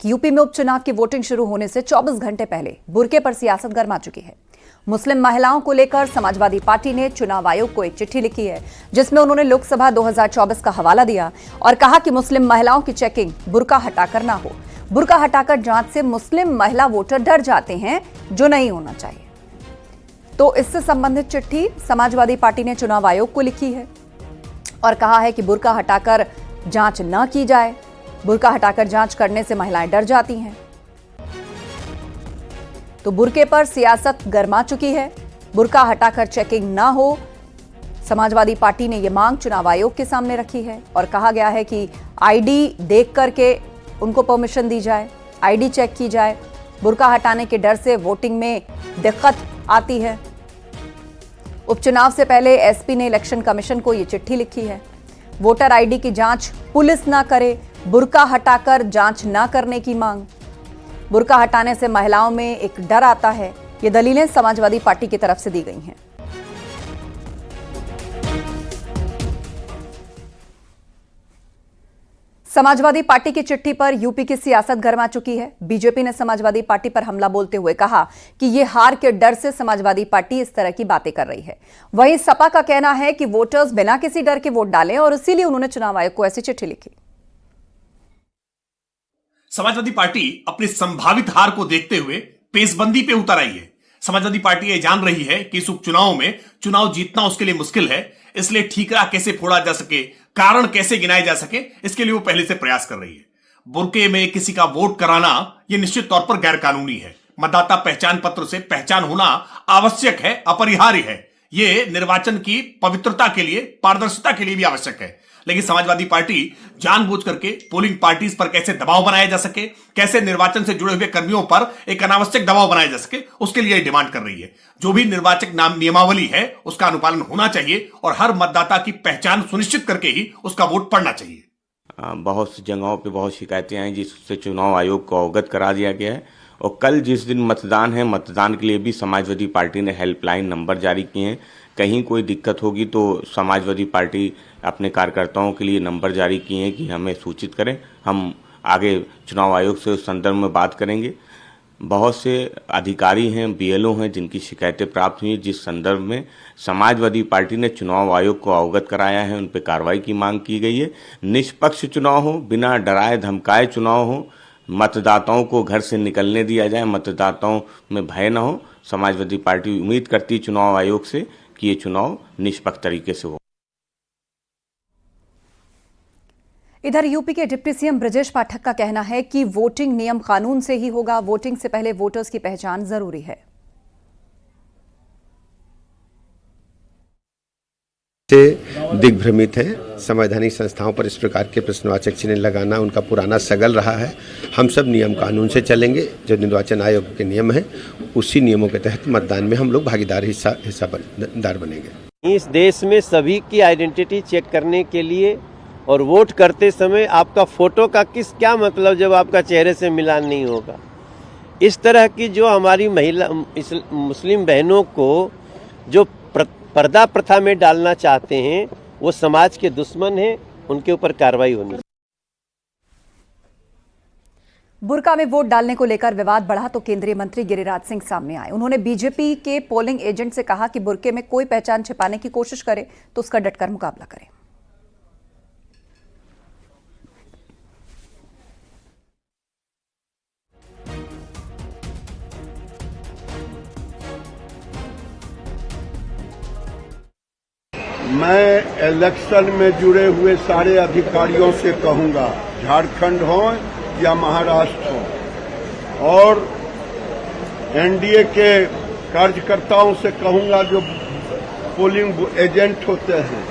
कि यूपी में उपचुनाव की वोटिंग शुरू होने से 24 घंटे पहले बुर्के पर सियासत गर्मा चुकी है। मुस्लिम महिलाओं को लेकर समाजवादी पार्टी ने चुनाव आयोग को एक चिट्ठी लिखी है, जिसमें उन्होंने लोकसभा 2024 का हवाला दिया और कहा कि मुस्लिम महिलाओं की चेकिंग बुर्का हटाकर ना हो। बुर्का हटाकर जांच से मुस्लिम महिला वोटर डर जाते हैं, जो नहीं होना चाहिए। तो इससे संबंधित चिट्ठी समाजवादी पार्टी ने चुनाव आयोग को लिखी है और कहा है कि बुर्का हटाकर जांच न की जाए। बुर्का हटाकर जांच करने से महिलाएं डर जाती हैं। तो बुर्के पर सियासत गर्मा चुकी है। बुर्का हटाकर चेकिंग ना हो, समाजवादी पार्टी ने यह मांग चुनाव आयोग के सामने रखी है और कहा गया है कि आईडी देख करके उनको परमिशन दी जाए, आईडी चेक की जाए। बुर्का हटाने के डर से वोटिंग में दिक्कत आती है। उपचुनाव से पहले एसपी ने इलेक्शन कमीशन को यह चिट्ठी लिखी है। वोटर आईडी की जांच पुलिस ना करे, बुर्का हटाकर जांच ना करने की मांग। बुर्का हटाने से महिलाओं में एक डर आता है। ये दलीलें समाजवादी पार्टी की तरफ से दी गई हैं। समाजवादी पार्टी की चिट्ठी पर यूपी की सियासत गर्मा चुकी है। बीजेपी ने समाजवादी पार्टी पर हमला बोलते हुए कहा कि ये हार के डर से समाजवादी पार्टी इस तरह की बातें कर रही है। वहीं सपा का कहना है कि वोटर्स बिना किसी डर के वोट डालें और इसीलिए उन्होंने चुनाव आयोग को ऐसी चिट्ठी लिखी। समाजवादी पार्टी अपनी संभावित हार को देखते हुए पेशबंदी पे उतर आई है। समाजवादी पार्टी ये जान रही है कि इस उपचुनाव में चुनाव जीतना उसके लिए मुश्किल है, इसलिए ठीकरा कैसे फोड़ा जा सके, कारण कैसे गिनाए जा सके, इसके लिए वो पहले से प्रयास कर रही है। बुर्के में किसी का वोट कराना यह निश्चित तौर पर गैर कानूनी है। मतदाता पहचान पत्र से पहचान होना आवश्यक है, अपरिहार्य है। ये निर्वाचन की पवित्रता के लिए, पारदर्शिता के लिए भी आवश्यक है। लेकिन समाजवादी पार्टी जानबूझ करके पोलिंग पार्टीज पर कैसे दबाव बनाया जा सके, कैसे निर्वाचन से जुड़े हुए कर्मियों पर एक अनावश्यक दबाव बनाया जा सके, उसके लिए डिमांड कर रही है। जो भी निर्वाचक नियमावली है उसका अनुपालन होना चाहिए और हर मतदाता की पहचान सुनिश्चित करके ही उसका वोट पड़ना चाहिए। बहुत सी जगहों पे बहुत शिकायतें आई, जिससे चुनाव आयोग को अवगत करा दिया गया है। और कल जिस दिन मतदान है, मतदान के लिए भी समाजवादी पार्टी ने हेल्पलाइन नंबर जारी किए हैं। कहीं कोई दिक्कत होगी तो समाजवादी पार्टी अपने कार्यकर्ताओं के लिए नंबर जारी किए हैं कि हमें सूचित करें। हम आगे चुनाव आयोग से उस संदर्भ में बात करेंगे। बहुत से अधिकारी हैं, बीएलओ हैं, जिनकी शिकायतें प्राप्त हुई, जिस संदर्भ में समाजवादी पार्टी ने चुनाव आयोग को अवगत कराया है। उन पर कार्रवाई की मांग की गई है। निष्पक्ष चुनाव हो, बिना डराए धमकाए चुनाव हो, मतदाताओं को घर से निकलने दिया जाए, मतदाताओं में भय न हो। समाजवादी पार्टी उम्मीद करती है चुनाव आयोग से कि ये चुनाव निष्पक्ष तरीके से हो। इधर यूपी के डिप्टी सीएम ब्रजेश पाठक का कहना है कि वोटिंग नियम कानून से ही होगा। वोटिंग से पहले वोटर्स की पहचान जरूरी है। से दिग्भ्रमित है। संवैधानिक संस्थाओं पर इस प्रकार के प्रश्नवाचक चिन्ह लगाना उनका पुराना सगल रहा है। हम सब नियम कानून से चलेंगे। जो निर्वाचन आयोग के नियम है उसी नियमों के तहत मतदान में हम लोग भागीदार हिस्सादार बनेंगे। इस देश में सभी की आइडेंटिटी चेक करने के लिए और वोट करते समय आपका फोटो का क्या मतलब जब आपका चेहरे से मिलान नहीं होगा। इस तरह की जो हमारी महिला मुस्लिम बहनों को जो पर्दा प्रथा में डालना चाहते हैं वो समाज के दुश्मन हैं, उनके ऊपर कार्रवाई होनी चाहिए। बुर्का में वोट डालने को लेकर विवाद बढ़ा तो केंद्रीय मंत्री गिरिराज सिंह सामने आए। उन्होंने बीजेपी के पोलिंग एजेंट से कहा कि बुर्के में कोई पहचान छिपाने की कोशिश करे तो उसका डटकर मुकाबला करें। मैं इलेक्शन में जुड़े हुए सारे अधिकारियों से कहूंगा, झारखंड हो या महाराष्ट्र हो, और एनडीए के कार्यकर्ताओं से कहूंगा जो पोलिंग एजेंट होते हैं,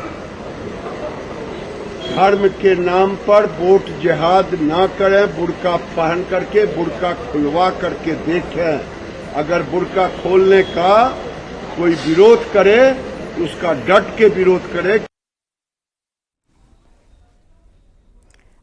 धर्म के नाम पर वोट जिहाद ना करें। बुर्का पहन करके, बुर्का खुलवा करके देखें। अगर बुर्का खोलने का कोई विरोध करे उसका डट के विरोध करे।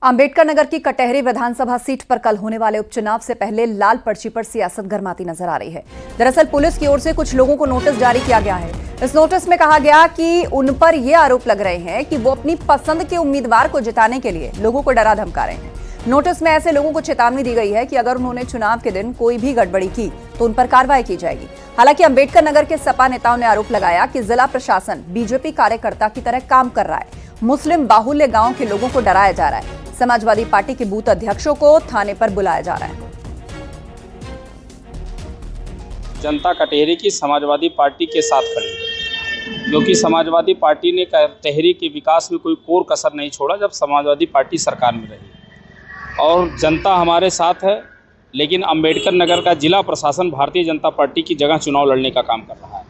अंबेडकर नगर की कटहरी विधानसभा सीट पर कल होने वाले उपचुनाव से पहले लाल पर्ची पर सियासत गर्माती नजर आ रही है। दरअसल पुलिस की ओर से कुछ लोगों को नोटिस जारी किया गया है। इस नोटिस में कहा गया कि उन पर यह आरोप लग रहे हैं कि वो अपनी पसंद के उम्मीदवार को जिताने के लिए लोगों को डरा धमका रहे हैं। नोटिस में ऐसे लोगों को चेतावनी दी गई है कि अगर उन्होंने चुनाव के दिन कोई भी गड़बड़ी की तो उन पर कार्रवाई की जाएगी। हालांकि अंबेडकर नगर के सपा नेताओं ने आरोप लगाया कि जिला प्रशासन बीजेपी कार्यकर्ता की तरह काम कर रहा है। मुस्लिम बाहुल्य गांव के लोगों को डराया जा रहा है। समाजवादी पार्टी के बूथ अध्यक्षों को थाने पर बुलाया जा रहा है। जनता कटेहरी की समाजवादी पार्टी के साथ खड़ी है, क्योंकि समाजवादी पार्टी ने कटेहरी के विकास में कोई कोर कसर नहीं छोड़ा जब समाजवादी पार्टी सरकार में रही, और जनता हमारे साथ है। लेकिन अंबेडकर नगर का जिला प्रशासन भारतीय जनता पार्टी की जगह चुनाव लड़ने का काम कर रहा है।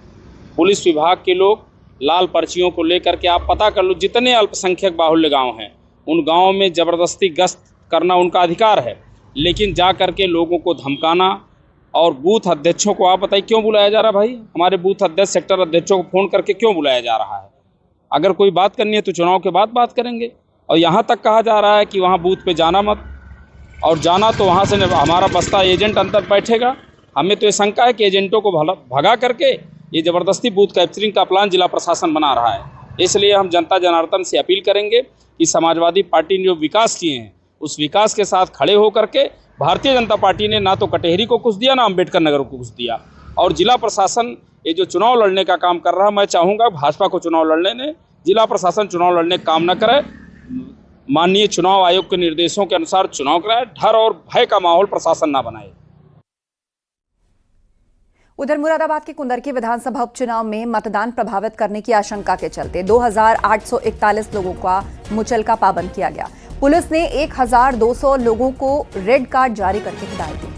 पुलिस विभाग के लोग लाल पर्चियों को लेकर के, आप पता कर लो, जितने अल्पसंख्यक बाहुल्य गांव हैं उन गांवों में ज़बरदस्ती गश्त करना उनका अधिकार है, लेकिन जा करके लोगों को धमकाना। और बूथ अध्यक्षों को आप बताइए क्यों बुलाया जा रहा है भाई? हमारे बूथ अध्यक्ष, सेक्टर अध्यक्षों को फ़ोन करके क्यों बुलाया जा रहा है? अगर कोई बात करनी है तो चुनाव के बाद बात करेंगे। और यहाँ तक कहा जा रहा है कि वहाँ बूथ पे जाना मत, और जाना तो वहाँ से हमारा बस्ता एजेंट अंदर बैठेगा। हमें तो ये शंका है कि एजेंटों को भगा करके ये ज़बरदस्ती बूथ कैप्चरिंग का प्लान जिला प्रशासन बना रहा है। इसलिए हम जनता जनार्दन से अपील करेंगे कि समाजवादी पार्टी ने जो विकास किए हैं उस विकास के साथ खड़े होकर के, भारतीय जनता पार्टी ने ना तो कटेहरी को कुछ दिया ना अंबेडकर नगर को कुछ दिया, और जिला प्रशासन ये जो चुनाव लड़ने का काम कर रहा है, मैं चाहूँगा भाजपा को चुनाव लड़ने ने, जिला प्रशासन चुनाव लड़ने का काम न करे। माननीय चुनाव आयोग के निर्देशों के अनुसार चुनाव कराए, डर और भय का माहौल प्रशासन ना बनाए। उधर मुरादाबाद के कुंदरकी विधानसभा उपचुनाव में मतदान प्रभावित करने की आशंका के चलते 2841 लोगों का मुचलका पाबंद किया गया। पुलिस ने 1200 लोगों को रेड कार्ड जारी करके हिदायत दी।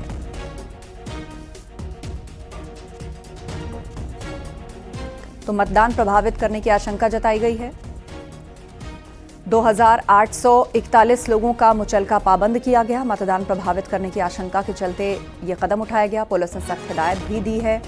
तो मतदान प्रभावित करने की आशंका जताई गई है। 2841 लोगों का मुचलका पाबंद किया गया। मतदान प्रभावित करने की आशंका के चलते ये कदम उठाया गया। पुलिस ने सख्त हिदायत भी दी है